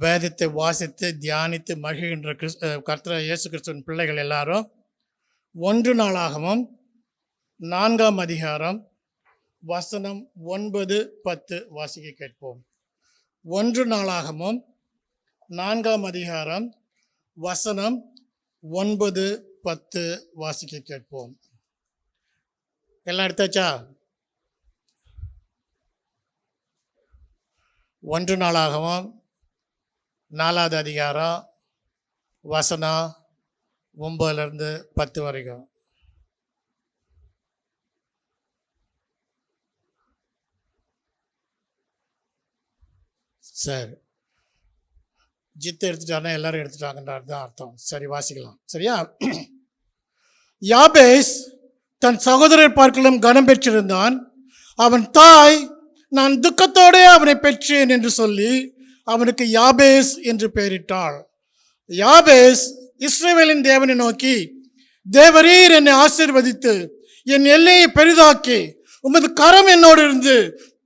வேதத்தை வாசித்து தியானித்து மகிழ்கின்ற கர்த்தர் இயேசு கிறிஸ்துவின் பிள்ளைகள் எல்லாரும் 1 நாளாகமம் 4ஆம் அதிகாரம் வசனம் 9, 10 வாசிக்க கேட்போம். 1 நாளாகமம் 4ஆம் அதிகாரம் வசனம் 9, 10 வாசிக்க கேட்போம். எல்லாம் எடுத்தாச்சா? 1 நாளாகமம் 4ஆவது அதிகாரம் வசனம் 9லேருந்து 10 வரைக்கும். சரி, ஜித்து எடுத்துட்டாருன்னா எல்லாரும் எடுத்துட்டாங்கன்றது தான் அர்த்தம். சரி, வாசிக்கலாம். சரியா? யாபேஸ் தன் சகோதரர் பார்க்கலும் கனம் பெற்றிருந்தான். அவன் தாய், நான் துக்கத்தோடு அவனை பெற்றேன் என்று சொல்லி அவனுக்கு யாபேஸ் என்று பெயரிட்டாள். யாபேஸ் இஸ்ரவேலின் தேவனை நோக்கி, தேவரீர் என்னை ஆசீர்வதித்து என் எல்லையை பெரிதாக்கி உமது கரம் என்னோடு இருந்து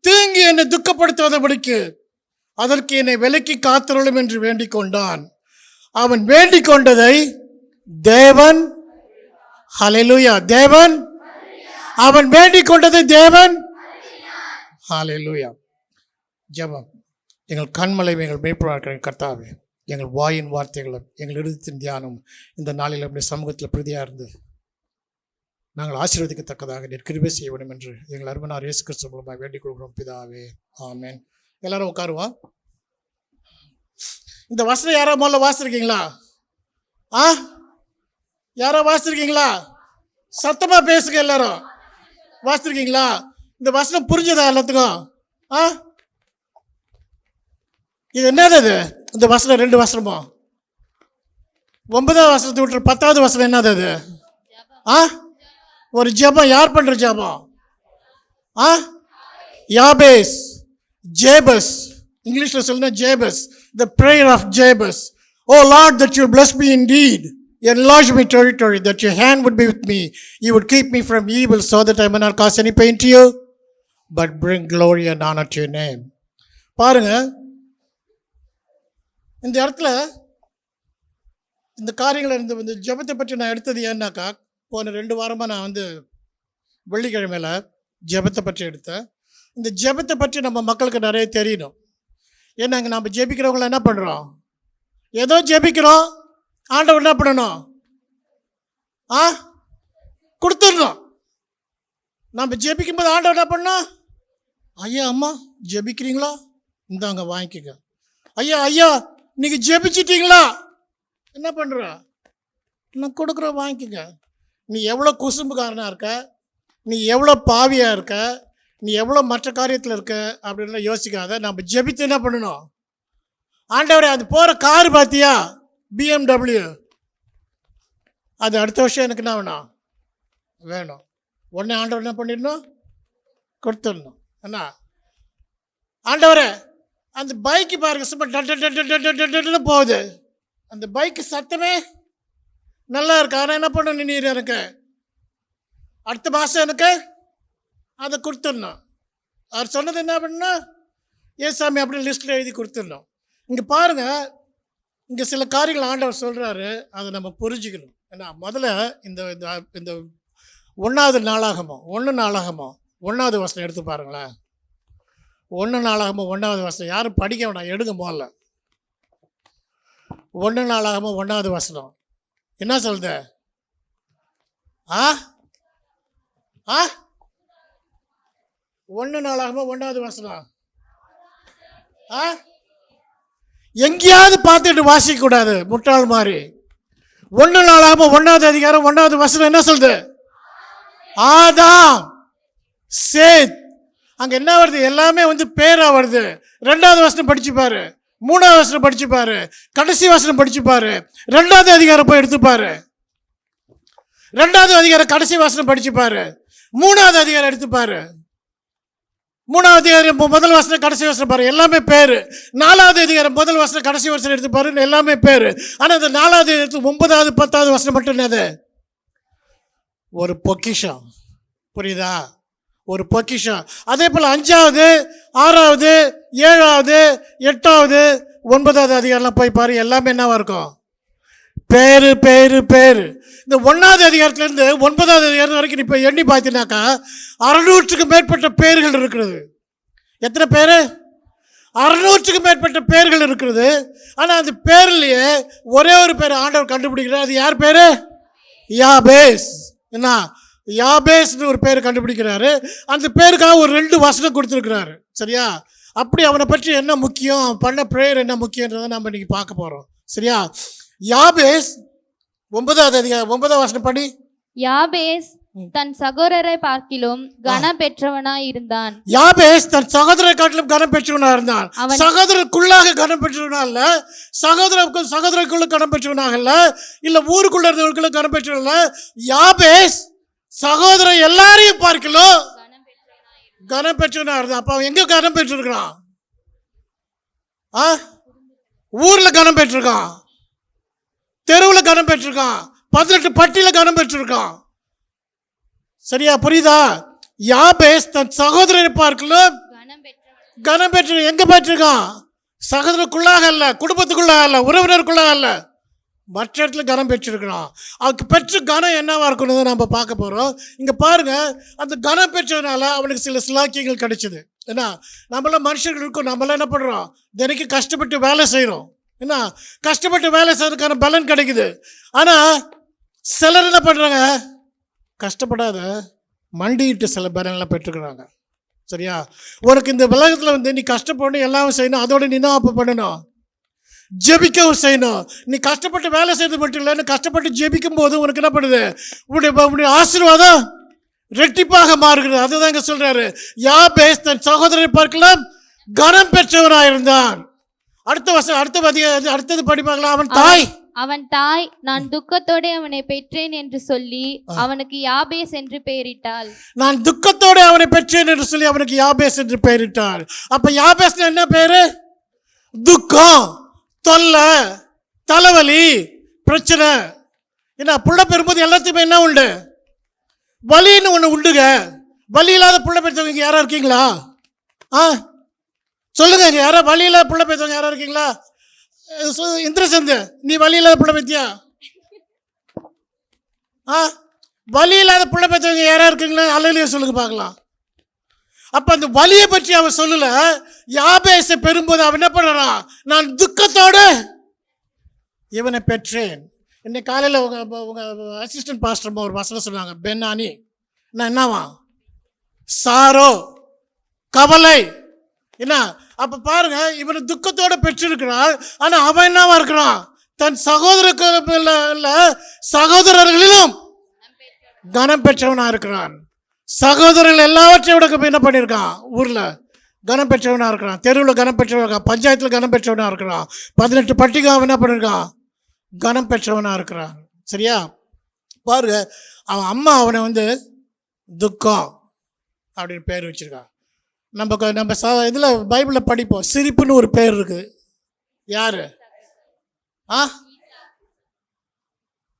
தீங்கி என்னை துக்கப்படுத்துவதபடிக்கு அதற்கு என்னை விலக்கி காத்தருளும் என்று வேண்டிக் கொண்டான். அவன் வேண்டிக் கொண்டதை தேவன், ஹல்லேலூயா, தேவன், அவன் வேண்டிக் கொண்டதை தேவன், ஹல்லேலூயா. ஜெபம். எங்கள் கண்மலை எங்கள் மேய்ப்பராக கர்த்தாவே, எங்கள் வாயின் வார்த்தைகளும் எங்கள் இருதயத்தின் தியானம் இந்த நாளில் நம்முடைய சமூகத்தில் பிரதியாக இருந்து நாங்கள் ஆசீர்வதிக்கத்தக்கதாக நீர் கிருபை செய்ய வேண்டும் என்று எங்கள் அருமையார் இயேசு கிறிஸ்து மூலமாக வேண்டிக் கொள்கிறோம் பிதாவே, ஆமென். எல்லாரும் உட்காருவோம். இந்த வசனம் யாரோ முதல்ல வாசிருக்கீங்களா? யாரோ வாசிருக்கீங்களா? சத்தமா பேசுங்க. எல்லாரும் வாசிருக்கீங்களா? இந்த வசனம் புரிஞ்சதா எல்லாத்துக்கும்? இது என்னது? இது இந்த வசனம் 2 வசனமா? 9ஆவது வசனத்தை விட்டு 10ஆவது வசனம் என்னது? அது ஒரு ஜெபம். யார் பண்ற ஜெபம்? யாபேஸ், ஜேபஸ், இங்கிலீஷ்ல சொல்லுங்க Jebus, the prayer of Jabez. Oh Lord, that you bless me indeed, enlarge my territory, that your hand would be with me, you would keep me from evil, so that I may not cause any pain to you, but bring glory and honor to your name. பாருங்க, இந்த இடத்துல இந்த காரியங்கள் இந்த ஜெபத்தை பற்றி நான் எடுத்தது ஏன்னாக்கா, போன 2 வாரமாக நான் வெள்ளிக்கிழமையில் ஜெபத்தை பற்றி எடுத்தேன். இந்த ஜெபத்தை பற்றி நம்ம மக்களுக்கு நிறைய தெரியணும். ஏன்னாங்க, நம்ம ஜெபிக்கிறவங்கள என்ன பண்ணுறோம்? ஏதோ ஜெபிக்கிறோம், ஆண்டவர் என்ன பண்ணணும்? கொடுத்துடணும். நம்ம ஜெபிக்கும் போது ஆண்டவர் என்ன பண்ணணும்? ஐயா, அம்மா ஜெபிக்கிறீங்களா? இந்தாங்க வாங்கிக்கங்க. ஐயா நீங்கள் ஜெபிச்சிட்டீங்களா? என்ன பண்ணுற? நான் கொடுக்குறோம், வாங்கிக்கங்க. நீ எவ்வளோ குசும்புக்காரனாக இருக்க, நீ எவ்வளோ பாவியாக இருக்க, நீ எவ்வளோ மற்ற காரியத்தில் இருக்க அப்படின்லாம் யோசிக்காத. நம்ம ஜெபித்து என்ன பண்ணணும்? ஆண்டவரே, அது போகிற கார் பார்த்தியா, BMW, அது அடுத்த வருஷம் எனக்கு என்ன வேணும். உடனே ஆண்டவர் என்ன பண்ணிடணும்? கொடுத்துடணும். என்ன? ஆண்டவரே, அந்த பைக்கு பாருங்க, சும்மா டட்டு போகுது. அந்த பைக்கு சத்தமே நல்லா இருக்கு. ஆனால் என்ன பண்ணணும்? நீர் எனக்கு அடுத்த மாதம் எனக்கு அதை கொடுத்துடணும். அவர் சொன்னது என்ன பண்ணணும்? ஏசாமி அப்படி லிஸ்ட்டில் எழுதி கொடுத்துடணும். இங்கே பாருங்கள், இங்கே சில காரியங்கள் ஆண்டவர் சொல்கிறாரு, அதை நம்ம புரிஞ்சுக்கணும். ஏன்னா முதல்ல இந்த 1வது நாளாகமோ 1வது வசனம் எடுத்து பாருங்களேன். 1 நாளாகமோ 1வது வசனம். யாரும் படிக்க வேணாம், எடுங்க முதல்ல. 1 நாளாகமோ 1வது வசனம் என்ன சொல்லுது? 1 நாளாகமோ 1வது வசனம். எங்கேயாவது பார்த்துட்டு வாசிக்க கூடாது முட்டாள் மாதிரி. 1 நாளாகமோ 1வது அதிகாரம் 1வது வசனம் என்ன சொல்லுது? ஆதாம், சேத். அங்க என்ன வருது? எல்லாமே பேரா வருது. 2வது வசனம் படிச்சு பாரு, 3வது வசனம் படிச்சு பாரு, கடைசி வசனம் படிச்சு பாரு, 2வது அதிகாரம் போய் எடுத்து பாரு, 2வது அதிகாரம் கடைசி வசனம் படிச்சு பாரு, 3வது அதிகாரம் எடுத்து பாரு, 3வது அதிகாரம் முதல் வசனம் கடைசி வசனம் பாரு, எல்லாமே பேரு. 4வது அதிகாரம் முதல் வசனம் கடைசி வசனம் எடுத்து பாரு, எல்லாமே பேரு. ஆனா இந்த 4வது 9வது 10வது வசனம் மட்டும் என்னது? ஒரு பொக்கிஷம். புரியுதா? ஒரு பொக்கிஷம். அதே போல் 5வது 6வது 7வது 8வது 9வது அதிகாரம்லாம் போய் பாரு, எல்லாமே என்னவா இருக்கும்? பேரு பேரு பேரு. இந்த 1வது அதிகாரத்திலேருந்து 9வது அதிகாரம் வரைக்கும் இப்போ எண்ணி பார்த்தீங்கன்னாக்கா 600க்கு மேற்பட்ட பேர்கள் இருக்கிறது. எத்தனை பேர்? 600க்கு மேற்பட்ட பேர்கள் இருக்கிறது. ஆனால் அந்த பேர்லேயே ஒரே ஒரு பேர் ஆண்டவர் கண்டுபிடிக்கிறார். அது யார் பேர்? யாபேஸ். என்ன? யாபேஸ்னு ஒரு பேர் கண்டுபிடிக்கிறாரு. அந்த பேருக்காக ஒரு 2 வசனம் கொடுத்துருக்கிறாரு. சரியா? அப்படி அவனை பற்றி என்ன முக்கியம், பண்ண ப்ரேயர் என்ன முக்கியன்றதை நம்ம இன்னைக்கு பார்க்க போகிறோம். சரியா? யாபேஸ் 9வது வசனம் படி. யாபேஸ் தன் சகோதரரை பார்க்கிலும் கனம் பெற்றவனாய் இருந்தான். யாபேஸ் தன் சகோதரரை காட்டிலும் கனம் பெற்றவனா இருந்தான். சகோதரருக்குள்ளாக கனம் பெற்றவனா இல்ல, சகோதரருக்குள்ள கனம் பெற்றவனாக இல்ல, இல்ல ஊருக்குள்ள இருந்தவர்களுக்குள்ள கனம் பெற்றவன் இல்ல. யாபேஸ் சகோதரர் எல்லாரையும் பார்க்கலாம் கனம் பெற்றவனா இருந்தான். அப்ப அவன் எங்க கனம் பெற்றிருக்கான்? ஊர்ல கனம் பெற்றிருக்கான், தெருவில் கனம் பெற்றிருக்கான், 18 பட்டியில கனம் பெற்றிருக்கான். சரியா? புரியுதா? யாபேஸ் தன் சகோதரரை பார்க்கலாம் கனம் பெற்று எங்க பெற்றிருக்கான்? சகோதரருக்குள்ளாக அல்ல, குடும்பத்துக்குள்ளாக அல்ல, உறவினருக்குள்ளாக அல்ல, மற்ற இடத்துல கனம் பெற்றிருக்கிறான். அவனுக்கு பெற்ற கனம் என்னவா இருக்கணும் நம்ம பார்க்க போறோம். இங்க பாருங்க, அந்த கனம் பெற்றதுனால அவனுக்கு சில சிலாக்கியங்கள் கிடைச்சது. என்ன? நம்மளாம் மனுஷர்கள் இருக்கோம், நம்மளாம் என்ன பண்றோம்? தினைக்கு கஷ்டப்பட்டு வேலை செய்யறோம். என்ன? கஷ்டப்பட்டு வேலை செய்யறதுக்கான பலன் கிடைக்குது. ஆனா சிலர் என்ன பண்றாங்க? கஷ்டப்படாத மண்டிட்டு சில பலன்லாம் பெற்றுக்கிறாங்க. சரியா? உனக்கு இந்த உலகத்தில் வந்து நீ கஷ்டப்படணும், எல்லாம் செய்யணும். அதோட நீ என்ன அப்போ பண்ணணும்? ஜெபிக்கவும் செய்யணும். நீ கஷ்டப்பட்டு வேலை செய்யறது மட்டும் இல்லை, கஷ்டப்பட்டு ஜெபிக்கும் போது உனக்கு என்ன பண்ணுது? உன்னுடைய ஆசீர்வாதம் ரெட்டிப்பாக மாறுகிறது. அதுதான் இங்க சொல்றாரு. யாபேஸ் தன் சகோதரரை பார்க்கலாம் கனம் பெற்றவராயிருந்தான். அடுத்தது படிப்பாங்களா? அவன் தாய் நான் துக்கத்தோட அவனை பெற்றேன் என்று சொல்லி அவனுக்கு யாபேஸ் என்று பெயரிட்டாள். நான் துக்கத்தோட அவனை பெற்றேன் என்று சொல்லி அவனுக்கு யாபேஸ் என்று பெயரிட்டாள். அப்ப யாபேஸ் என்ன பேரு? துக்கம், தொல்லை, தலைவலி, பிரச்சனை. என்ன? புள்ள பெறும்போது எல்லாத்தையுமே என்ன உண்டு? வலின்னு ஒண்ணு உண்டுங்க. வலி இல்லாத புள்ள பெற்றவங்க யாரா இருக்கீங்களா? சொல்லுங்க, யாரா வலி இல்லாத புள்ள பெற்றவங்க யாரா இருக்கீங்களா? இந்திரசந்து, நீ வலி இல்லாத புள்ள பெத்தியா? வலி இல்லாத புள்ள பெற்றவங்க யாரா இருக்கீங்களா? அல்லையா சொல்லுங்க பார்க்கலாம். அப்ப அந்த வலியை பற்றி அவன் சொல்லல. யாபேசை பெறும்போது அவன் என்ன பண்றான்? நான் துக்கத்தோடு இவனை பெற்றேன். இன்னைக்கு காலையில் உங்க அசிஸ்டன்ட் பாஸ்டர் ஒரு வசனம் சொன்னாங்க, பென்னானி. நான் என்னவா? சாரோ, கவலை. என்ன? அப்ப பாருங்க, இவனை துக்கத்தோட பெற்றிருக்கிறாள். ஆனா அவன் என்னவா இருக்கிறான்? தன் சகோதரர்களிலும் கனம் பெற்றவனா இருக்கிறான். சகோதரர்கள் எல்லாவற்றையும் விட என்ன பண்ணியிருக்கான்? ஊர்ல கனம் பெற்றவனா இருக்கிறான், தெருவில் கனம் பெற்றவனா இருக்கான், பஞ்சாயத்துல கனம் பெற்றவனா இருக்கிறான், 18 பட்டிகா அவன் என்ன பண்ணியிருக்கான்? கனம் பெற்றவனா இருக்கிறான். சரியா? பாருங்க, அவன் அம்மா அவனை வந்து துக்கம் அப்படின்னு பேர் வச்சிருக்கான். நம்ம இதில் பைபிளில் படிப்போம், சிரிப்புன்னு ஒரு பேர் இருக்குது. யாரு?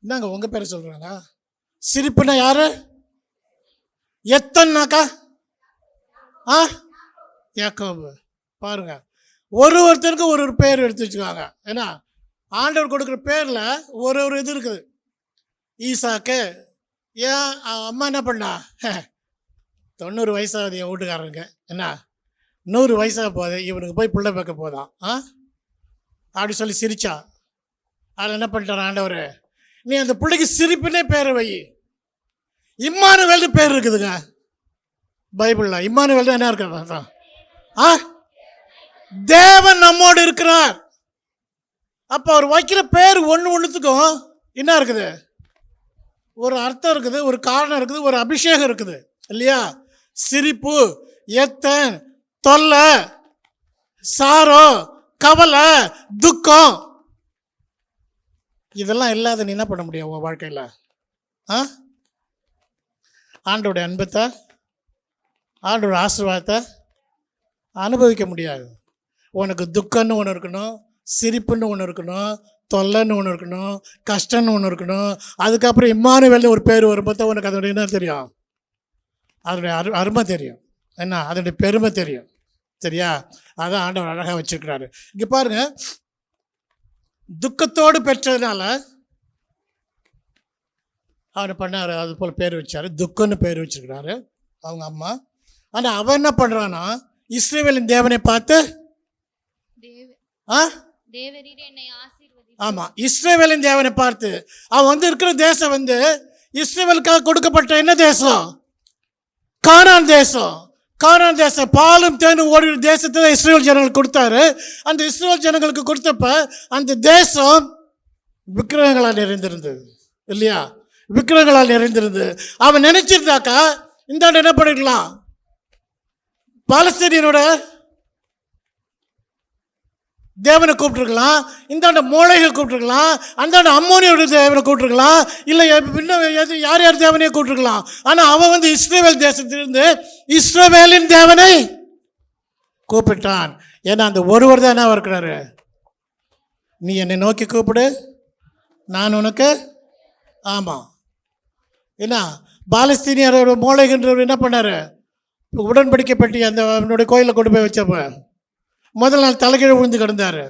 என்னங்க உங்க பேர் சொல்றாங்க? சிரிப்புன்னா யாரு? எத்தன்னாக்கா? யாக்கோபு. பாருங்க, ஒருத்தருக்கு ஒரு பேர் எடுத்து வச்சுக்காங்க. ஏன்னா ஆண்டவர் கொடுக்குற பேர்ல ஒரு இது இருக்குது. ஈசாக்கு. ஏன் அம்மா என்ன பண்ணா? 90 வயசாகுது என் வீட்டுக்காரனுக்கு. என்ன? 100 வயசாக போகுது, இவனுக்கு போய் பிள்ளை பார்க்க போதான் அப்படி சொல்லி சிரிச்சா. அதில் என்ன பண்ணிட்டார் ஆண்டவர்? நீ அந்த பிள்ளைக்கு சிரிப்புனே பேரை வை. இம்மானுவேல்னு பேர் இருக்குதுங்க பைபிளில். இம்மானுவேல் தான் என்ன இருக்கிறதா? தேவன் நம்மோடு இருக்கிறார். அப்போ அவர் வைக்கிற பேர் ஒன்றுத்துக்கும் என்ன இருக்குது? ஒரு அர்த்தம் இருக்குது, ஒரு காரணம் இருக்குது, ஒரு அபிஷேகம் இருக்குது இல்லையா? சிரிப்பு, எத்தன், தொல்லை, சாரோ, கவலை, துக்கம், இதெல்லாம் இல்லாத நீ என்ன பண்ண முடியும் உன் வாழ்க்கையில்? ஆண்டோடைய அன்பத்தை, ஆண்டோட ஆசீர்வாதத்தை அனுபவிக்க முடியாது. உனக்கு துக்கம்னு ஒன்று இருக்கணும், சிரிப்புன்னு ஒன்று இருக்கணும், தொல்லைன்னு ஒன்று இருக்கணும், கஷ்டம்னு ஒன்று இருக்கணும். அதுக்கப்புறம் இம்மானுவேல்னு ஒரு பேர் வரும்போது உனக்கு அதோட என்ன தெரியும்? அதனுடைய அருமை தெரியும், என்ன அதனுடைய பெருமை தெரியும். சரியா? அதான் ஆண்டவர் அழகாக வச்சிருக்கிறாரு. இங்கே பாருங்க, துக்கத்தோடு பெற்றதுனால அவர் பண்ணார், அது போல் பேர் வச்சார், துக்கம்னு பேர் வச்சிருக்கிறாரு அவங்க அம்மா. ஆனால் அவன் என்ன பண்ணுறான்னா, இஸ்ரவேலின் தேவனை பார்த்து தேவரீர் என்னை ஆசீர்வதி. ஆமாம், இஸ்ரவேலின் தேவனை பார்த்து. அவன் இருக்கிற தேசம் இஸ்ரவேலுக்காக கொடுக்கப்பட்ட என்ன தேசம்? கானான் தேசம். கானான் தேசம் பாலும் தேனும் ஓடுகிற தேசத்தை தான் இஸ்ரவேல் ஜனங்களுக்கு கொடுத்தாரு. அந்த இஸ்ரவேல் ஜனங்களுக்கு கொடுத்தப்ப அந்த தேசம் விக்கிரகங்களால் நிறைந்திருந்தது இல்லையா? விக்கிரகங்களால் நிறைந்திருந்தது. அவன் நினைச்சிருந்தாக்கா இந்த ஆண்டு என்ன பண்ணிருக்கலாம்? பாலஸ்தீனியனோட தேவனை கூப்பிட்டுருக்கலாம், இந்தாண்ட மூளைகள் கூப்பிட்டுருக்கலாம், அந்தாண்ட அம்மோனியோட தேவனை கூப்பிட்டுருக்கலாம், இல்லை இன்னும் யார் யார் தேவனையே கூப்பிட்டுருக்கலாம். ஆனால் அவன் இஸ்ரவேல் தேசத்திலிருந்து இஸ்ரவேலின் தேவனை கூப்பிட்டான். ஏன்னா அந்த ஒருவர் தான் என்ன இருக்கிறாரு, நீ என்னை நோக்கி கூப்பிடு, நான் உனக்கு. ஆமாம், என்ன பாலஸ்தீனியரோட மூளைகின்றவர் என்ன பண்ணார்? உடன்படிக்கை பெட்டி அந்த அவனுடைய கோயிலில் கொண்டு போய் வச்சப்ப முதல் நாள் தலைகீழ விழுந்து கிடந்தார்.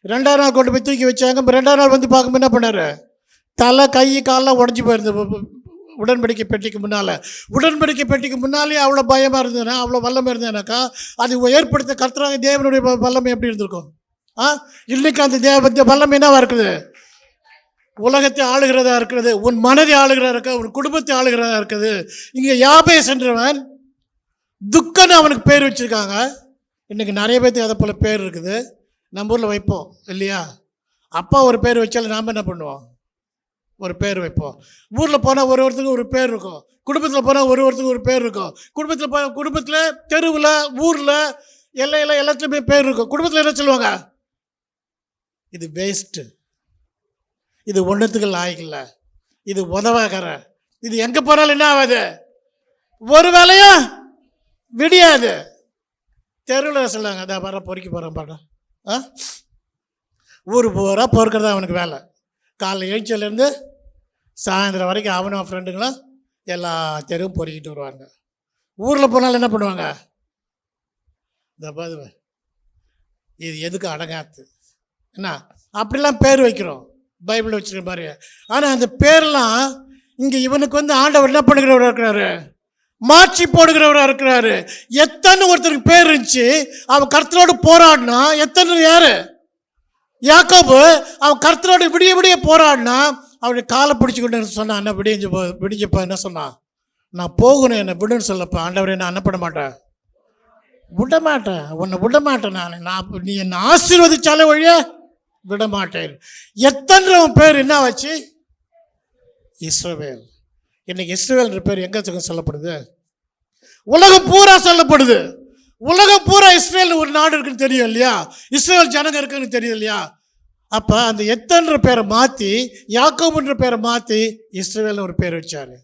2ஆம் நாள் கொண்டு போய் தூக்கி வச்சாங்க. 2ஆம் நாள் வந்து பார்க்கும்போது என்ன பண்ணார்? தலை கை காலெலாம் உடஞ்சி போயிருந்தது. உடன்படிக்கை பெட்டிக்கு முன்னால், உடன்படிக்கை பெட்டிக்கு முன்னாலே அவ்வளோ பயமாக இருந்ததுன்னா, அவ்வளோ வல்லமை இருந்ததுனாக்கா அது ஏற்படுத்த கர்த்தராக தேவனுடைய வல்லமை எப்படி இருந்திருக்கும்? இன்னைக்கு அந்த வல்லமை என்னவா இருக்குது? உலகத்தை ஆளுகிறதா இருக்கிறது, உன் மனதை ஆளுகிறதா இருக்க, உன் குடும்பத்தை ஆளுகிறதா இருக்குது. இங்கே யாபேஸ் என்றவன் துக்கன்னு அவனுக்கு பேர் வச்சுருக்காங்க. இன்றைக்கி நிறைய பேர்த்துக்கு அதை போல் பேர் இருக்குது. நம்ம ஊரில் வைப்போம் இல்லையா? அப்பா ஒரு பேர் வச்சாலும் நாம் என்ன பண்ணுவோம்? ஒரு பேர் வைப்போம். ஊரில் போனால் ஒருத்தருக்கு ஒரு பேர் இருக்கும், குடும்பத்தில் போனால் ஒருத்தருக்கு ஒரு பேர் இருக்கும். குடும்பத்தில் தெருவில் ஊரில் எல்லையில் எல்லாத்துலேயுமே பேர் இருக்கும். குடும்பத்தில் என்ன சொல்லுவாங்க? இது வேஸ்ட்டு, இது ஒன்றுத்துக்கு லாய்க்கில்ல, இது உதவாகிற, இது எங்கே போனாலும் என்ன ஆகாது, ஒரு வேலையும் விடியாது. தெருவில் சொல்லுவாங்க, அதான் வர பொறுக்கி போகிறேன் பாட்டா. ஊர் பூரா பொறுக்கிறது அவனுக்கு வேலை. காலைல எழுச்சியிலேருந்து சாயந்தரம் வரைக்கும் அவனும் ஃப்ரெண்டுங்களும் எல்லா தெருவும் பொறுக்கிட்டு வருவாங்க. ஊரில் போனாலும் என்ன பண்ணுவாங்க? இந்த பாது இது எதுக்கு அடங்காத்து என்ன அப்படிலாம் பேர் வைக்கிறோம், பைபிள் வச்சுருக்க மாதிரி. ஆனால் அந்த பேரெல்லாம் இங்கே இவனுக்கு ஆண்டவர் என்ன பண்ணுகிறவராக இருக்கிறாரு? மாற்றி போடுகிறவராக இருக்கிறாரு. எத்தனை ஒருத்தருக்கு பேர் இருந்துச்சு, அவன் கர்த்தரோடு போராடினா. எத்தனை யாரு? யாக்கோபு. அவன் கர்த்தரோடு விடிய விடிய போராடினா. அவனுடைய காலை பிடிச்சிக்கிட்டு சொன்னான், என்ன விடிஞ்சப்பா என்ன சொன்னான்? நான் போகணும், என்னை விடுன்னு சொல்லப்பா. ஆண்டவரே நான் என்ன பண்ண மாட்டேன், விட மாட்டேன், உன்னை விட மாட்டேன். நான் நீ என்னை ஆசீர்வதிச்சாலே வழியா விட மாட்டேன். எத்தனை பேர் என்ன வச்சு? இஸ்ரவேல். இன்னைக்கு இஸ்ரவேல்ன்ற பேர் எங்கே சொல்லப்படுது? உலகம் பூரா சொல்லப்படுது. உலகம் பூரா இஸ்ரேல் ஒரு நாடு இருக்குன்னு தெரியும் இல்லையா? இஸ்ரேல் ஜனங்க இருக்குன்னு தெரியும் இல்லையா? அப்போ அந்த எத்தன்ற பேரை மாற்றி, யாக்கோபுன்ற பேரை மாற்றி இஸ்ரவேல்னு ஒரு பேர் வச்சாரு.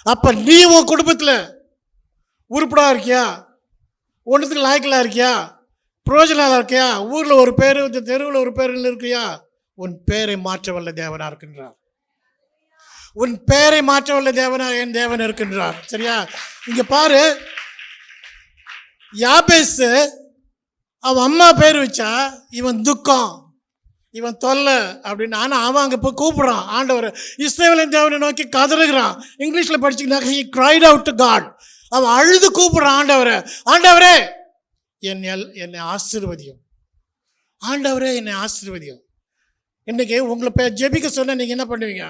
அப்போ நீ உன் குடும்பத்தில் உருப்படா இருக்கியா? ஒன்றுத்துக்கு லாய்க்கலாக இருக்கியா? புரோஜனாக இருக்கியா? ஊரில் ஒரு பேர், தெருவில் ஒரு பேர் இருக்கியா? உன் பேரை மாற்ற வல்ல தேவனாக இருக்கின்றார். உன் பேரை மாற்ற வல்ல தேவனாக என் தேவன் இருக்கின்றார். சரியா? இங்கே பாரு, யாபேஸ் அவன் அம்மா பேர் வச்சா இவன் துக்கம், இவன் தொல்லை அப்படின்னு. ஆனால் அவன் அங்கே போய் கூப்பிட்றான் ஆண்டவர். இஸ்ரவேலின் தேவனை நோக்கி கதறுகிறான். இங்கிலீஷில் படிச்சிங்கனாக்க he cried out to God. அவன் அழுது கூப்பிட்றான் ஆண்டவரை. ஆண்டவரே என்னை ஆசீர்வதியும், ஆண்டவரே என்னை ஆசீர்வதியும். இன்றைக்கி உங்களை ஜெபிக்க சொன்னால் நீங்கள் என்ன பண்ணுவீங்க?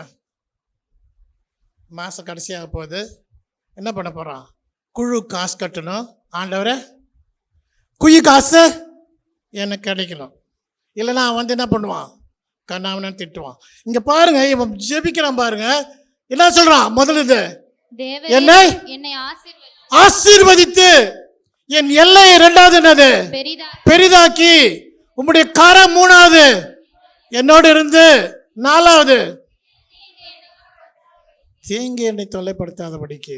மாதம் கடைசியாக போகுது, என்ன பண்ண போகிறான்? குழு காசு கட்டணும். ஆண்டவரை குழு காசு எனக்கு கிடைக்கணும், இல்லைன்னா அவன் என்ன பண்ணுவான்? கண்ணாமன்னு திட்டுவான். இங்கே பாருங்க, இவன் ஜெபிக்கிறான் பாருங்க. என்ன சொல்கிறான்? முதல்ல என்னை ஆசீர்வதித்து என் எல்லையை 2வது என்னது பெரிதாக்கி, உம்முடைய கரம் 3வது என்னோடு இருந்து, 4வது தீங்கு என்னை தொல்லைப்படுத்தாதபடிக்கு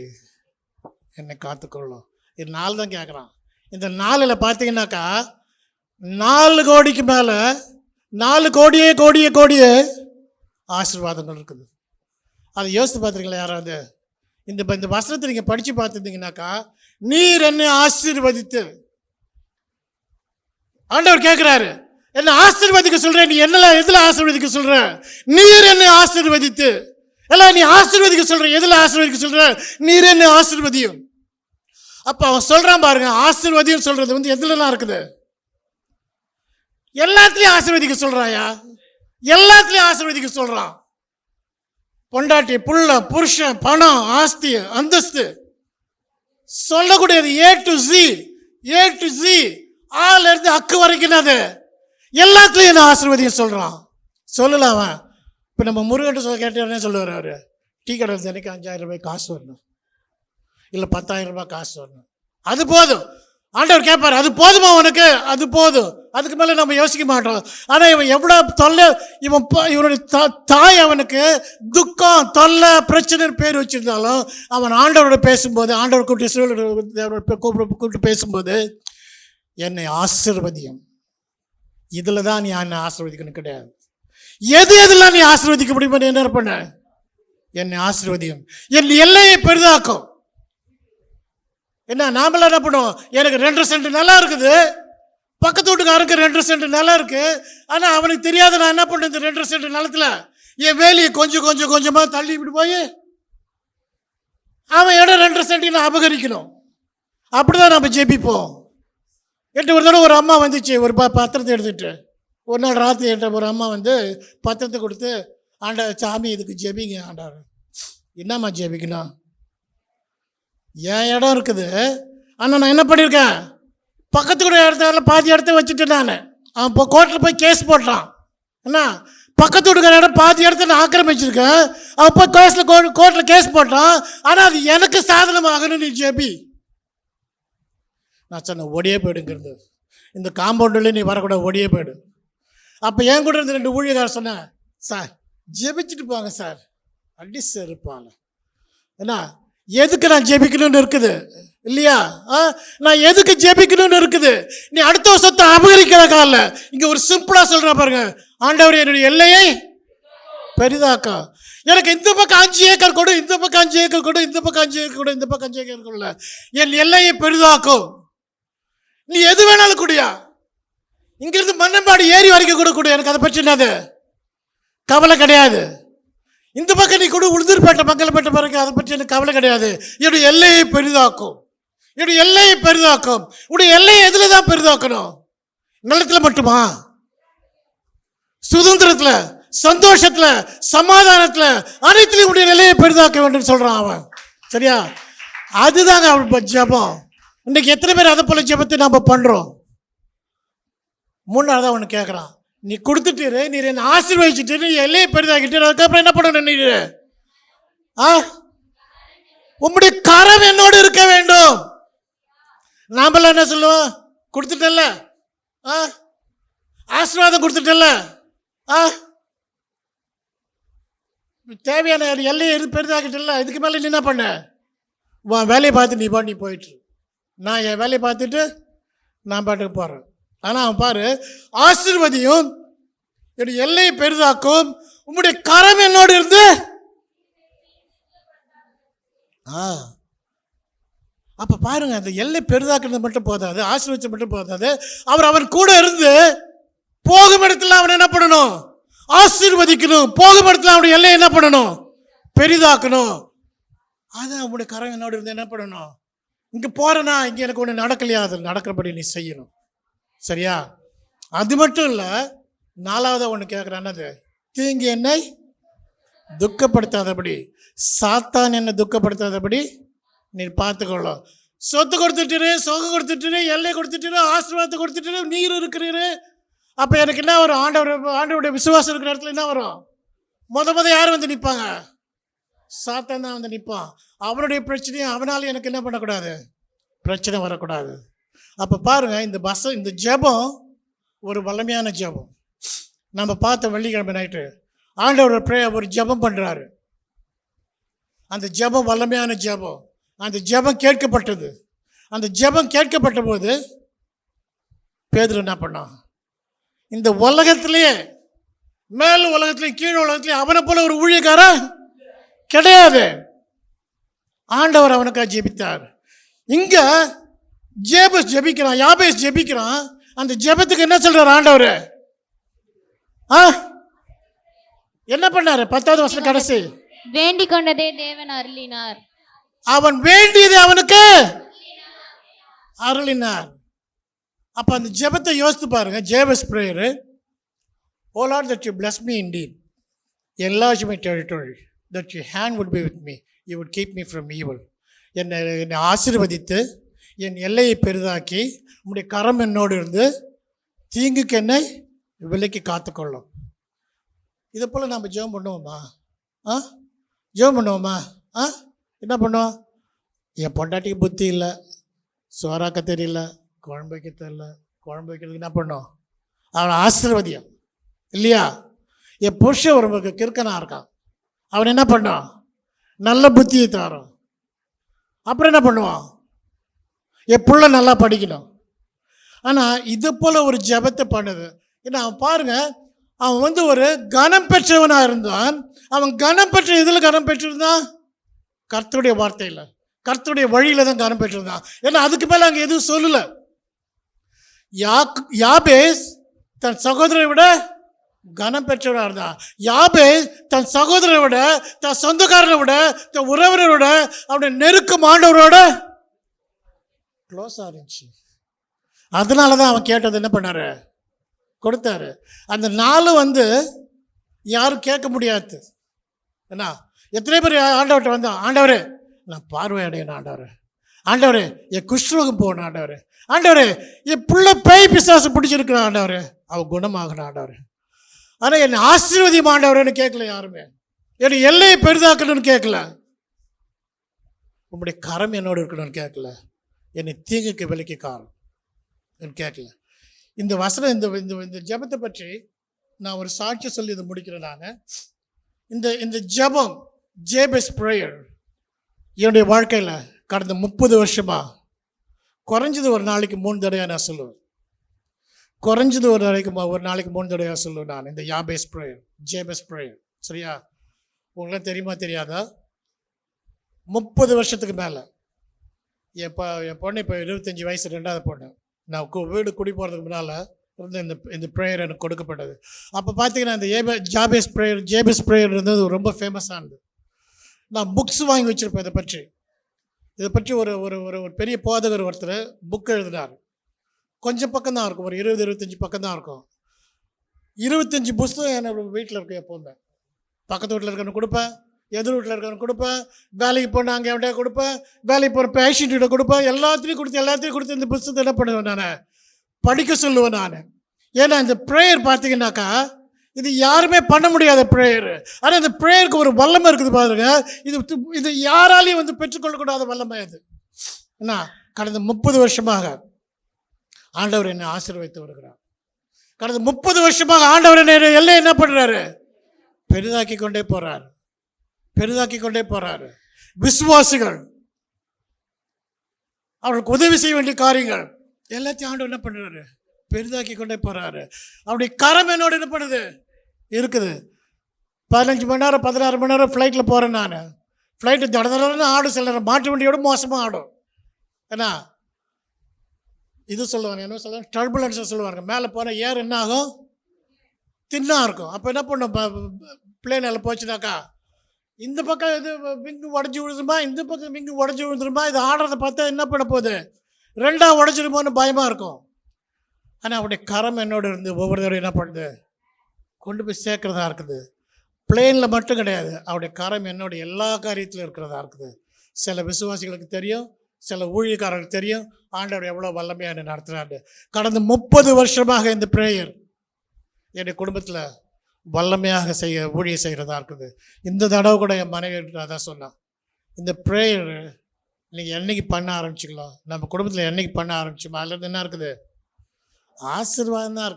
என்னை காத்துக்கொள்ளும். இது 4 தான் கேட்குறான். இந்த 4ல் பார்த்தீங்கன்னாக்கா 4 கோடிக்கு மேலே 4 கோடியே ஆசீர்வாதங்கள் இருக்குது. அதை யோசித்து பார்த்துருக்கீங்களா யாராவது? இந்த வசனத்தை நீங்கள் படித்து பார்த்துருந்தீங்கன்னாக்கா, நீர் என்னை ஆசீர்வதித்து, ஆண்டவர் கேட்குறாரு, என்ன ஆசீர்வதிக்க சொல்ற, நீ என்னெல்லாம் எதில் ஆசீர்வதிக்க சொல்ற? நீர் என்னை ஆசீர்வதித்து, எல்லாம் நீ ஆசீர்வதிக்க சொல்ற, எதில் ஆசீர்வதிக்க சொல்ற? நீர் என்னை ஆசீர்வதியும். அப்போ அவன் சொல்றான் பாருங்க, ஆசீர்வதியும் சொல்றது வந்து எதுலலாம் இருக்குது? எல்லாத்துலேயும் ஆசீர்வதிக்க சொல்றாயா, எல்லாத்துலேயும் ஆசீர்வதிக்க சொல்றான். பொண்டாட்டி, புள்ள, புருஷன், பணம், ஆஸ்தி, அந்தஸ்து சொல்லக்கூடியது ஏ டு ஜி ஆல இருந்து அக்கு வரைக்கும் அது எல்லாத்துலேயும் என்ன ஆசீர்வதியும் சொல்றான். சொல்லலாம் அவன். இப்போ நம்ம முருகன் சொல்ல கேட்டே சொல்லுவார், அவர் டீ கடை தினைக்கு 5000 ரூபாய் காசு வரணும், இல்லை 10,000 ரூபாய் காசு வரணும், அது போதும். ஆண்டவர் கேட்பார், அது போதுமா உனக்கு? அது போதும். அதுக்கு மேலே நம்ம யோசிக்க மாட்டோம். ஆனால் இவன் எவ்வளோ தொல்லை, இவனுடைய தாய் அவனுக்கு துக்கம், தொல்லை, பிரச்சனைன்னு பேர் வச்சிருந்தாலும் அவன் ஆண்டவரோட பேசும்போது, ஆண்டவர் கூப்பிட்டு பேசும்போது, என்னை ஆசீர்வதியும், இதில் தான் நீ என்னை ஆசீர்வதிக்கணும் கிடையாது. எதெல்லாம் நீ ஆசீர்வதிக்க முடியுமா? என்ன பண்ண, என்னை ஆசீர்வதியும், என் எல்லையை பெரிதாக்கும். என்ன நாமெல்லாம் என்ன பண்ணுவோம்? எனக்கு 2 சென்ட் நிலம் இருக்குது, பக்கத்து வீட்டுக்காரருக்கு 2 சென்ட் நிலம் இருக்கு. ஆனால் அவனுக்கு தெரியாத நான் என்ன பண்ணேன், இந்த 2 சென்ட் நிலத்தில் என் வேலையை கொஞ்சமாக தள்ளி இப்படி போய் அவன் இடம் 2 சென்ட் நான் அபகரிக்கணும். அப்படிதான் நம்ம ஜெபிப்போம். என்கிட்ட ஒரு தடவை ஒரு அம்மா வந்துச்சு, ஒரு பத்திரத்தை எடுத்துகிட்டு. ஒரு நாள் ராத்திரி என்கிட்ட ஒரு அம்மா வந்து பத்திரத்தை கொடுத்து, ஆண்டா சாமி இதுக்கு ஜெபிங்க ஆண்டார். என்னம்மா ஜெபிக்கணும்? என் இடம் இருக்குது, ஆனால் நான் என்ன பண்ணியிருக்கேன், பக்கத்து கூட இடத்துல பாதி இடத்த வச்சுட்டேன் நான். அவன் இப்போ கோர்ட்டில் போய் கேஸ் போட்டான். என்ன, பக்கத்து வீட்டுக்கிற இடம் பாதி இடத்த நான் ஆக்கிரமிச்சிருக்கேன். அவன் போய் கோர்ட்டில் கேஸ் போட்டான். ஆனால் அது எனக்கு சாதனமாகணும், நீ ஜெபி. நான் சொன்னேன், ஓடியே போயிடுங்கிறது, இந்த காம்பவுண்டில் நீ வரக்கூடாது, ஓடியே போயிடு. அப்போ என் கூட இருந்த 2 ஊழியக்காரர் சொன்னேன், சார் ஜெபிச்சுட்டு போங்க சார். அடி செருப்பாங்க. என்ன, எதுக்கு நான் ஜெபிக்கணும்னு இருக்குது இல்லையா? நான் எதுக்கு ஜெபிக்கணும்னு இருக்குது? நீ அடுத்த வருஷத்தை அபகரிக்கிறக்கா இல்லை. இங்கே ஒரு சிம்பிளாக சொல்கிறேன் பாருங்க, ஆண்டவர் என்னுடைய எல்லையை பெரிதாக்கா. எனக்கு இந்த பக்கம் 5 ஏக்கர் கொடு, இந்த பக்கம் 5 ஏக்கர் கொடு, இந்த பக்கம் 5 ஏக்கர் கொடு, இந்த பக்கம் 5 ஏக்கர் கொள்ள, என் எல்லையை பெரிதாக்கும். நீ எது வேணாலும் கூடியா, இங்கிருந்து மன்னம்பாடி ஏறி வரைக்கும் கூட கொடு, எனக்கு அதை பற்றி என்னது கவலை கிடையாது. இந்த பக்கம் நீ கூட உளுந்தூர்பேட்டை மங்களப்பேட்டை பாருங்க, அதை பற்றி எனக்கு கவலை கிடையாது. என்னுடைய எல்லையை பெரிதாக்கும், என்னுடைய எல்லையை பெரிதாக்கும். உடைய எல்லையை எதுல தான் பெரிதாக்கணும்? நிலத்தில் மட்டுமா? சுதந்திரத்தில், சந்தோஷத்துல, சமாதானத்துல, அனைத்திலும் உடைய நிலையை பெரிதாக்க வேண்டும் சொல்றான் அவன். சரியா? அதுதாங்க அவன் ஜெபம். இன்னைக்கு எத்தனை பேர் அதை போல ஜெபத்தை நாம பண்றோம்? 3ஆவதா ஒன்று கேட்குறான், நீ கொடுத்துட்டு, நீ என்ன ஆசீர்வதிச்சுட்டு, நீ எல்லையை பெரிதாக்கிட்டு, அதுக்கப்புறம் என்ன பண்ணணும்? நீ உம்முடைய கரம் என்னோடு இருக்க வேண்டும். நாமெல்லாம் என்ன சொல்லுவோம்? கொடுத்துட்டல்ல, ஆசீர்வாதம் கொடுத்துட்டல்ல, தேவையான எல்லையை பெரிதாக்கிட்டல, இதுக்கு மேலே நீ என்ன பண்ண? வேலையை பார்த்து நீ போயிட்டு, நான் என் வேலையை பார்த்துட்டு நான் பாட்டுக்கு போகிறேன். ஆனால் அவன் பாரு, ஆசீர்வதியும், என்னுடைய எல்லையை பெரிதாக்கும், உம்முடைய கரம் என்னோடு இருந்து. அப்போ பாருங்க, அந்த எல்லை பெரிதாக்குறது மட்டும் போதாது, ஆசீர்வதிச்சது மட்டும் போதாது, அவன் கூட இருந்து போகும் இடத்துல அவன் என்ன பண்ணணும்? ஆசீர்வதிக்கணும். போகும் இடத்துல அவனுடைய எல்லை என்ன பண்ணணும்? பெரிதாக்கணும். அது அவனுடைய கரம் என்னோடு இருந்து என்ன பண்ணணும்? இங்கே போறேன்னா, இங்கே எனக்கு ஒன்று நடக்கலையா, அது நடக்கிறபடி நீ செய்யணும். சரியா? அது மட்டும் இல்லை, 4ஆவதா ஒன்று கேட்குறானது, தீங்கு என்னை துக்கப்படுத்தாதபடி, சாத்தான் என்னை துக்கப்படுத்தாதபடி நீ பார்த்துக்கொள்ளும். சொத்து கொடுத்துட்டு, சொகம் கொடுத்துட்டு, எல்லை கொடுத்துட்டு, ஆசீர்வாதத்தை கொடுத்துட்டு, நீர் இருக்கிறீரு. அப்போ எனக்கு என்ன வரும்? ஆண்டவருடைய விசுவாசம் இருக்கிற இடத்துல என்ன வரும்? முத யார் வந்து நிற்பாங்க? சாத்தான் தான் வந்து நிற்பான். அவனுடைய பிரச்சனையும் அவனால எனக்கு என்ன பண்ணக்கூடாது? பிரச்சனை வரக்கூடாது. அப்போ பாருங்க, இந்த ஜெபம் ஒரு வல்லமையான ஜெபம். நம்ம பார்த்த வெள்ளிக்கிழமை நைட்டு ஆண்டவர் ஒரு ஜெபம் பண்ணுறாரு. அந்த ஜெபம் வல்லமையான ஜெபம். அந்த ஜெபம் கேட்கப்பட்டது. அந்த ஜெபம் கேட்கப்பட்ட போது பேதுரு என்ன பண்ணான்? இந்த உலகத்திலேயே, மேல் உலகத்திலேயே, கீழ் உலகத்திலேயே அவனை போல ஒரு ஊழியக்காரன் கிடையாது. ஆண்டவர் அவனுக்காக ஜெபித்தார். இங்க ஜேபஸ் ஜெபிக்கிறான், யாபேஸ் ஜெபிக்கிறான். அந்த ஜெபத்துக்கு என்ன சொல்றார் ஆண்டவர்? என்ன பண்ணாரு? 10வது வசனம் கடைசி, வேண்டிக் கொண்டதே தேவன் அருளினார். அவன் வேண்டியது அவனுக்கு அருளினார். அப்ப அந்த ஜெபத்தை யோசித்து பாருங்க. Jebus prayer, O Lord, that you bless me indeed, enlarge my territory, that your hand would be with me, you would keep me from evil. என்னை ஆசீர்வதித்து என் எல்லையை பெரிதாக்கி உம்முடைய கரம் என்னோடு இருந்து தீங்குக்கு என்னை விலைக்கு காத்துக்கொள்ளும். இதை போல் நம்ம ஜெபம் பண்ணுவோமா? ஜெபம் பண்ணுவோமா? என்ன பண்ணுவோம்? என் பொண்டாட்டிக்கு புத்தி இல்லை, சோறாக்க தெரியல, குழம்பு வைக்க தெரியல, குழம்பு வைக்கிறதுக்கு என்ன பண்ணோம்? அவனை ஆசீர்வதியம் இல்லையா? என் புருஷன் ஒரு கிறுக்கனாக இருக்கான், அவன் என்ன பண்ணான்? நல்ல புத்தியை தரோம். அப்புறம் என்ன பண்ணுவான்? என் புள்ள நல்லா படிக்கணும். ஆனால் இது போல் ஒரு ஜெபத்தை பண்ணுது. ஏன்னா அவன் பாருங்க, அவன் ஒரு கனம் பெற்றவனாக இருந்தான். அவன் கனம் பெற்ற இதில் கனம் பெற்றிருந்தான்? கர்த்தருடைய வார்த்தையில், கர்த்தருடைய வழியில் தான் கனம் பெற்றிருந்தான். ஏன்னா அதுக்கு மேலே அங்கே எதுவும் சொல்லலை. யாபேஸ் தன் சகோதரரை விட கனம் பெற்றவராக இருந்தான். யாபேஸ் தன் சகோதரரை விட, தன் சொந்தக்காரனை விட, தன் உறவினரை விட, அவனுடைய நெருக்கம் ஆண்டவரோட க்ளோஸாக இருந்துச்சு. அதனால தான் அவன் கேட்டது என்ன பண்ணாரு? கொடுத்தாரு. அந்த நாள் யாரும் கேட்க முடியாது. என்ன எத்தனை பேர் ஆண்டவர்கிட்ட வந்தான்? ஆண்டவரே நான் பார்வை அடையணும், ஆண்டவர் ஆண்டவரே என் குஷ்ரோகம் போகணும், ஆண்டவர் ஆண்டவரே என் புள்ள பேய் பிசாசு பிடிச்சிருக்கிறான், ஆண்டவர் அவன் குணமாகணும், ஆண்டவர் ஆனால் என்னை ஆசீர்வதியும் ஆண்டவரேன்னு கேட்கல யாருமே. என்னை எல்லையை பெரிதாக்கணும்னு கேட்கல, உங்களுடைய கரம் என்னோடு இருக்கணும்னு கேட்கல, என்னை தீங்குக்கு விலைக்கு காரணம் கேட்கல. இந்த வசனம் இந்த ஜெபத்தை பற்றி நான் ஒரு சாட்சி சொல்லி இதை முடிக்கிறேன். நான் இந்த ஜெபம் ஜேபஸ் பிரேயர் என்னுடைய வாழ்க்கையில் கடந்த 30 வருஷமா குறைஞ்சது ஒரு நாளைக்கு 3 தடவை நான் சொல்லுவேன். குறைஞ்சது ஒரு நாளைக்கு 3 தடவை சொல்லுவேன் நான் இந்த யாபேஸ் பிரேயர், ஜேபஸ் பிரேயர். சரியா? உங்களுக்கு தெரியுமா தெரியாதா? 30 வருஷத்துக்கு மேலே என் பொண்ணு இப்போ 25 வயசு, 2வது பொண்ணு. நான் வீடு குடி போகிறதுக்கு முன்னால் இந்த ப்ரேயர் எனக்கு கொடுக்கப்பட்டது. அப்போ பார்த்தீங்கன்னா இந்த ஜேபஸ் ப்ரேயர் இருந்தது ரொம்ப ஃபேமஸானது. நான் புக்ஸ் வாங்கி வச்சுருப்பேன் இதை பற்றி ஒரு ஒரு ஒரு பெரிய போதகர் ஒருத்தர் புக் எழுதினார். கொஞ்சம் பக்கம் தான் இருக்கும், ஒரு 20-25 பக்கம் தான் இருக்கும். 25 புஸ்தகம் என்னோட வீட்டில் இருக்கும். எப்போவுமே பக்கத்து வீட்டில் இருக்கணும் கொடுப்பேன், எதிர் வீட்டில் இருக்கணும் கொடுப்பேன், வேலைக்கு போனால் அங்கே அவன்கிட்ட கொடுப்பேன், வேலைக்கு போகிற பேஷண்ட்டிட்ட கொடுப்பேன், எல்லாத்தையும் கொடுத்து இந்த புஸ்தகத்தை என்ன பண்ணுவேன்? நான் படிக்க சொல்லுவேன் நான். ஏன்னா இந்த ப்ரேயர் பார்த்தீங்கன்னாக்கா இது யாருமே பண்ண முடியாத ப்ரேயர். ஆனால் இந்த ப்ரேயருக்கு ஒரு வல்லமை இருக்குது பாருங்க. இது யாராலையும் பெற்றுக்கொள்ளக்கூடாத வல்லமை அது. என்ன கடந்த 30 வருஷமாக ஆண்டவர் என்னை ஆசீர்வதித்து வருகிறார். கடந்த 30 வருஷமாக ஆண்டவர் என்னை எல்லாம் என்ன பண்ணுறாரு? பெரிதாக்கி கொண்டே போறாரு. விசுவாசிகள் அவர்களுக்கு உதவி செய்ய வேண்டிய காரியங்கள் எல்லாத்தையும் ஆண்டவர் என்ன பண்ணுறாரு? பெரிதாக்கி கொண்டே போறாரு. அவருடைய கரம் என்னோட என்ன பண்ணுது? இருக்குது. 15 மணி நேரம் 16 மணி நேரம் ஃப்ளைட்டில் போகிறேன் நான். ஃப்ளைட்டு தடதடன்னு ஆடும், சில நேரம் மாட்டு வண்டியோட மோசமாக ஆடும். ஏன்னா இது சொல்லுவாங்க, என்ன சொல்லுவாங்க, டர்புலன்ஸை சொல்லுவாங்க. மேலே போனால் ஏர் என்ன ஆகும்? தின்னா இருக்கும். அப்போ என்ன பண்ணும்? பிளேனில் போச்சுனாக்கா இந்த பக்கம் இது விங்கு உடஞ்சி விழுதுமா, இந்த பக்கம் விங்கு உடஞ்சி விழுந்துருமா, இது ஆடுறதை பார்த்தா என்ன பண்ண போகுது? 2ஆக உடஞ்சிருமோன்னு பயமாக இருக்கும். ஆனால் அவருடைய கரம் என்னோடு இருந்து ஒவ்வொரு தடவை என்ன பண்ணுது? கொண்டு போய் சேர்க்கிறதா இருக்குது. பிளேனில் மட்டும் கிடையாது, அவருடைய கரம் என்னோட எல்லா காரியத்திலும் இருக்கிறதா இருக்குது. சில விசுவாசிகளுக்கு தெரியும், சில ஊழியக்காரர்களுக்கு தெரியும் ஆண்டவர் எவ்வளோ வல்லமையாக என்னை நடத்துகிறாரு. கடந்த 30 வருஷமாக இந்த ப்ரேயர் என்னுடைய குடும்பத்தில் வல்லமையாக ஊழியம் செய்கிறதா இருக்குது. இந்த தடவை கூட என் மனைவி அதான் சொன்னான், இந்த ப்ரேயர் நீங்கள் என்னைக்கு பண்ண ஆரம்பிச்சிக்கலாம், நம்ம குடும்பத்தில் என்னைக்கு பண்ண ஆரம்பிச்சோமா, அதில் என்ன இருக்குது? ஆசீர்வாதம் தான்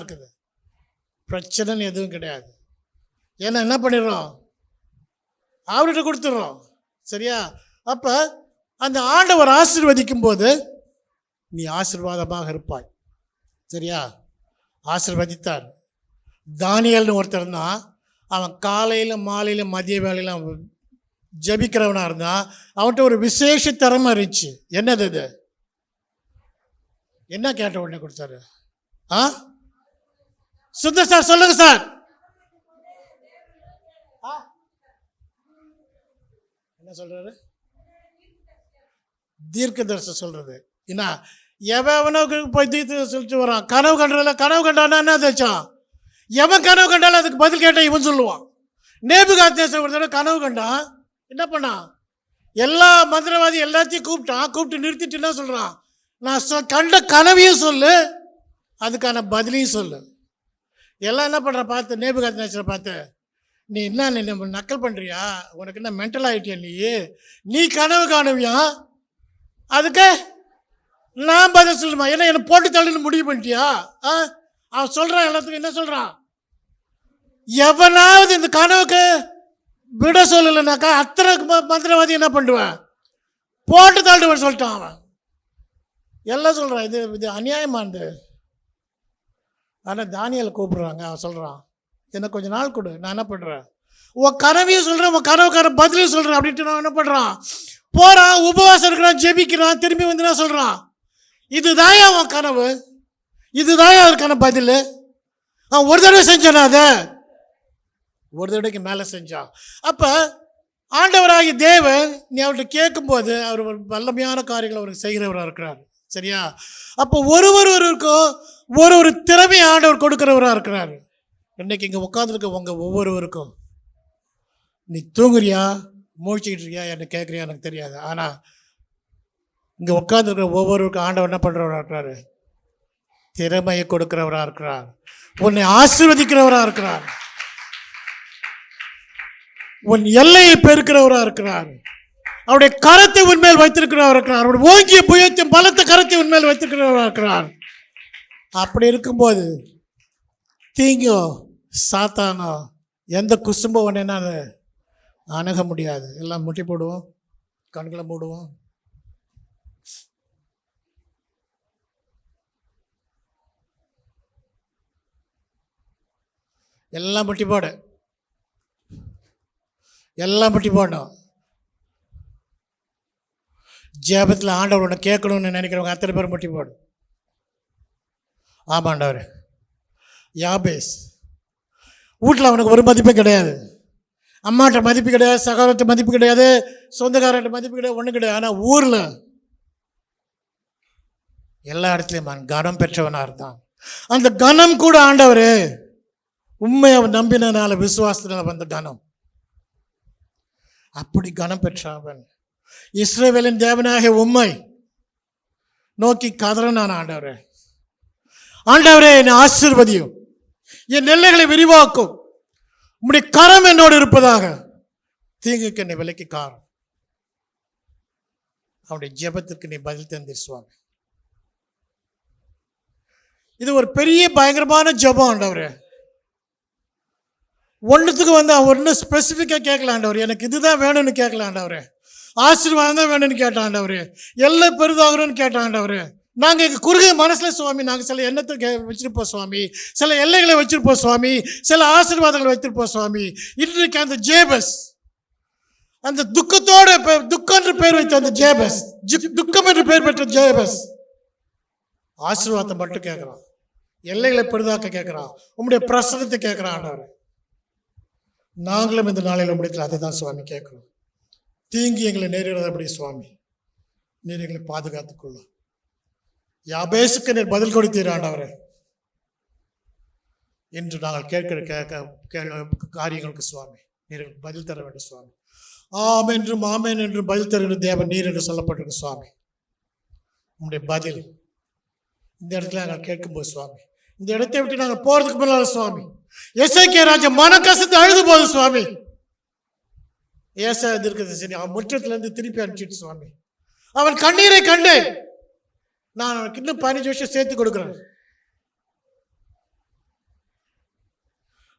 இருக்குது. பிரச்சனைன்னு எதுவும் கிடையாது. ஏன்னா என்ன பண்ணிடுறோம்? அவர்கிட்ட கொடுத்துட்றோம். சரியா? அப்போ அந்த ஆண்டவர் ஆசீர்வதிக்கும் போது நீ ஆசீர்வாதமாக இருப்பாய். சரியா? ஆசீர்வதித்தார். தானியல்னு ஒருத்தர் தான். அவன் காலையில் மாலையில் மதிய வேலையில் அவன் ஜெபிக்கிறவனா இருந்தா அவன்கிட்ட ஒரு விசேஷ திறமை இருந்துச்சு. என்னது இது? என்ன கேட்ட உடனே கொடுத்தாரு? ஆ சுந்தர் சார் சொல்லுங்க சார். என்ன சொல்றாரு? தீர்க்க தரிசனம் சொல்றது. என்ன எவனுக்கு போய் தீர்க்க சொல்லிட்டு வரான். கனவு கண்டதில்ல, கனவு கண்டானா என்ன தேச்சான்? எவன் கனவு கண்டாலும் அதுக்கு பதில் கேட்டால் இவன் சொல்லுவான். நேபுகாத்நேசர் ஒரு தடவை கனவு கண்டான். என்ன பண்ணான்? எல்லா மந்திரவாதி எல்லாத்தையும் கூப்பிட்டான். கூப்பிட்டு நிறுத்திட்டு என்ன சொல்கிறான்? நான் கண்ட கனவையும் சொல்லு, அதுக்கான பதிலையும் சொல்லு. எல்லாம் என்ன பண்ணுறான் பார்த்து, நேபுகாத்நேசரை பார்த்து, நீ என்ன நீ நக்கல் பண்ணுறியா? உனக்கு என்ன மென்டல் ஆகிட்டியா? நீ கனவு காணுவியா? அதுக்கு நான் பதில் சொல்லுமா? ஏன்னா என்னை போட்டு தள்ளுன்னு முடிவு பண்ணிட்டியா? அவன் சொல்கிறான் எல்லாத்துக்கும். என்ன சொல்கிறான்? எவனாவது இந்த கனவுக்கு விட சொல்லலைனாக்கா அத்தனை மந்திரவாதி என்ன பண்ணுவேன்? போட்டு தள்ளுவேன் சொல்லிட்டான் அவன். எல்லாம் சொல்கிறான். இது அநியாயமானது. ஆனால் தானியலை கூப்பிடுறாங்க. அவன் சொல்கிறான், எனக்கு கொஞ்சம் நாள் கொடு, நான் என்ன பண்ணுறேன், உன் கனவையும் சொல்கிறேன், உன் கனவுக்கார பதிலையும் சொல்கிறேன் அப்படின்ட்டு நான் என்ன பண்ணுறான்? போகிறான், உபவாசம் இருக்கிறான், ஜெபிக்கிறான். திரும்பி வந்து என்ன சொல்கிறான்? இதுதாயா உன் கனவு, இதுதாயா அதுக்கான பதில். அவன் ஒரு தடவை செஞ்சானா? அதை ஒரு தடவைக்கு மேலே செஞ்சான். அப்போ ஆண்டவராகி தேவன் நீ அவர்கிட்ட கேட்கும்போது அவர் ஒரு வல்லமையான காரியங்களை அவருக்கு செய்கிறவராக இருக்கிறார். சரியா? அப்போ ஒருவருக்கும் ஒரு திறமையை ஆண்டவர் கொடுக்கிறவராக இருக்கிறார். இன்னைக்கு இங்கே உட்காந்துருக்க உங்கள் ஒவ்வொருவருக்கும் நீ தூங்குறியா, மூழ்கிக்கிட்டு இருக்கியா என்ன கேட்குறியா எனக்கு தெரியாது. ஆனால் இங்கே உட்காந்துருக்கிற ஒவ்வொருவருக்கும் ஆண்டவர் என்ன பண்ணுறவராக இருக்கிறாரு? திறமையை கொடுக்கிறவராக இருக்கிறார். உன்னை ஆசீர்வதிக்கிறவராக இருக்கிறார். உன் எல்லையை பெருக்கிறவராக இருக்கிறார். அவருடைய கரத்தை உன்மேல் வைத்திருக்கிறவராக இருக்கிறார். அவருடைய ஓங்கிய புயத்தின் பலத்த கரத்தை உன்மேல் வைத்திருக்கிறவராக இருக்கிறார். அப்படி இருக்கும்போது தீங்கோ சாத்தானோ எந்த குசும்பம் ஒன்று என்ன அணுக முடியாது. எல்லாம் முட்டி போடுவோம், கண்களை மூடுவோம். எல்லாம் முட்டி போடு, எல்லாம் முட்டி போடணும். ஜெபத்தில் ஆண்டவர் ஒன்று கேட்கணும்னு நினைக்கிறவங்க அத்தனை பேர் முட்டி போடும். ஆமாண்டவர். யாபேஸ் வீட்டில் அவனுக்கு ஒரு மதிப்பும் கிடையாது, அம்மாட்ட மதிப்பு கிடையாது, சகோதரத்தை மதிப்பு கிடையாது, சொந்தக்காரர்கிட்ட மதிப்பு கிடையாது, ஒன்றும் கிடையாது. ஆனால் ஊரில் எல்லா இடத்துலையும் அவன் கனம் பெற்றவனாக இருந்தான். அந்த கனம் கூட ஆண்டவர் உண்மையை அவன் நம்பினால விசுவாசத்தினால வந்த கனம். அப்படி கனம் பெற்றவன் இஸ்ரவேலின் தேவனாகிய உம்மை நோக்கி கதறினான். ஆண்டவரே, ஆண்டவரே என்னை ஆசீர்வதியும், என் எல்லைகளை விரிவாக்கும், உம்முடைய கரம் என்னோடு இருப்பதாக, தீங்குக்கு என்னை விலக்கி காரும். அவனுடைய ஜெபத்திற்கு நீ பதில் தந்தீர் சுவாமி. இது ஒரு பெரிய பயங்கரமான ஜெபம் ஆண்டவரே. ஒன்றுத்துக்கு வந்து ஒன்று ஸ்பெசிஃபிக்காக கேட்கல ஆண்டவர், எனக்கு இதுதான் வேணும்னு கேட்கல ஆண்டவரே, ஆசீர்வாதம் தான் வேணும்னு கேட்டான் ஆண்டவரே, எல்லாம் பெரிதாகணும்னு கேட்டான் ஆண்டவரே. நாங்கள் எங்கள் குறுகிய மனசில் சுவாமி நாங்கள் சில எண்ணத்தை வச்சுருப்போம் சுவாமி, சில எல்லைகளை வச்சுருப்போம் சுவாமி, சில ஆசீர்வாதங்களை வைத்திருப்போம் சுவாமி. இன்றைக்கு அந்த ஜேபஸ், அந்த துக்கத்தோட துக்கம் என்று பெயர் வைத்த அந்த ஜேபஸ், துக்கம் என்று பெயர் பெற்ற ஜேபஸ் ஆசீர்வாதத்தை மட்டும் கேட்குறான், எல்லைகளை பெரிதாக்க கேட்குறான், உங்களுடைய பிரசனத்தை கேட்குறான் ஆண்டவர். நாங்களும் இந்த நாளையில் உங்களுடைய அதை தான் சுவாமி கேட்குறோம். தீங்கி எங்களை நேரிடாதபடி சுவாமி நீர் எங்களை பாதுகாத்துக்கொள்ளும். யாபேசுக்கு நீர் பதில் கொடுத்தீர் ஆண்டவரே. இன்று நாங்கள் கேட்கிற காரியங்களுக்கு சுவாமி நீர் பதில் தர வேண்டும் சுவாமி. ஆம் என்றும் ஆமேன் என்றும் பதில் தருகிற தேவன் நீர் என்று சொல்லப்பட்டிருக்கு சுவாமி. உங்களுடைய பதில் இந்த இடத்துல நாங்கள் கேட்கும்போது சுவாமி, இந்த இடத்தை விட்டு நாங்கள் போறதுக்கு முன்னால சுவாமி, எசேக்கியா ராஜா மனக்கசத்து அழுது போகுது சுவாமி. ஏசா இருக்குது சரி, அவன் முற்றத்திலிருந்து திருப்பி அனுப்பிச்சிட்டு சுவாமி, அவன் கண்ணீரை கண்டு நான் அவனுக்கு இன்னும் 15 வருஷம் சேர்த்து கொடுக்குறேன்.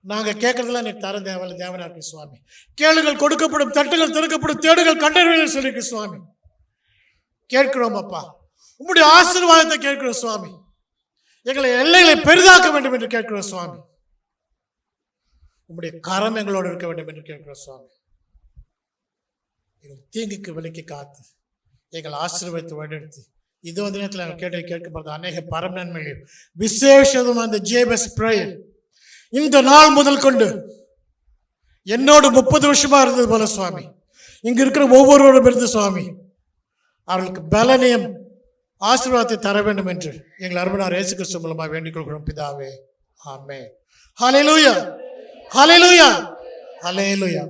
நாங்கள் கேட்கறதெல்லாம் நீ தர தேவனா இருக்கு சுவாமி. கேளுங்கள் கொடுக்கப்படும், தட்டுகள் திறக்கப்படும், தேடுகள் கண்டறிவீர்கள் சொல்லியிருக்கு சுவாமி. கேட்கிறோம் அப்பா, உம்முடைய ஆசீர்வாதத்தை கேட்கிறோம் சுவாமி. எங்களை எல்லைகளை பெரிதாக்க வேண்டும் என்று கேட்கிறோம் சுவாமி. உம்முடைய கரம் எங்களோடு இருக்க வேண்டும் என்று கேட்கிறோம் சுவாமி. எங்கள் தீங்குக்கு விலைக்கு காத்து எங்கள் ஆசீர்வாதத்தை வழிநடத்தி இதோ தினத்தில் நாங்கள் கேட்கப்படுறது அநேக பரம நன்மைகள் விசேஷம் அந்த ஜேபஸ் பிரேயர் இந்த நாள் முதல் கொண்டு என்னோடு 30 வருஷமா இருந்தது போல சுவாமி இங்க இருக்கிற ஒவ்வொருவரும் இருந்து சுவாமி அவர்களுக்கு பலனையும் ஆசீர்வாதத்தை தர வேண்டும் என்று எங்கள் அருமையார் இயேசு கிறிஸ்து மூலமாக வேண்டிக் கொள்கிறோம் பிதாவே ஆமென். ஹல்லேலூயா, ஹல்லேலூயா, ஹல்லேலூயா.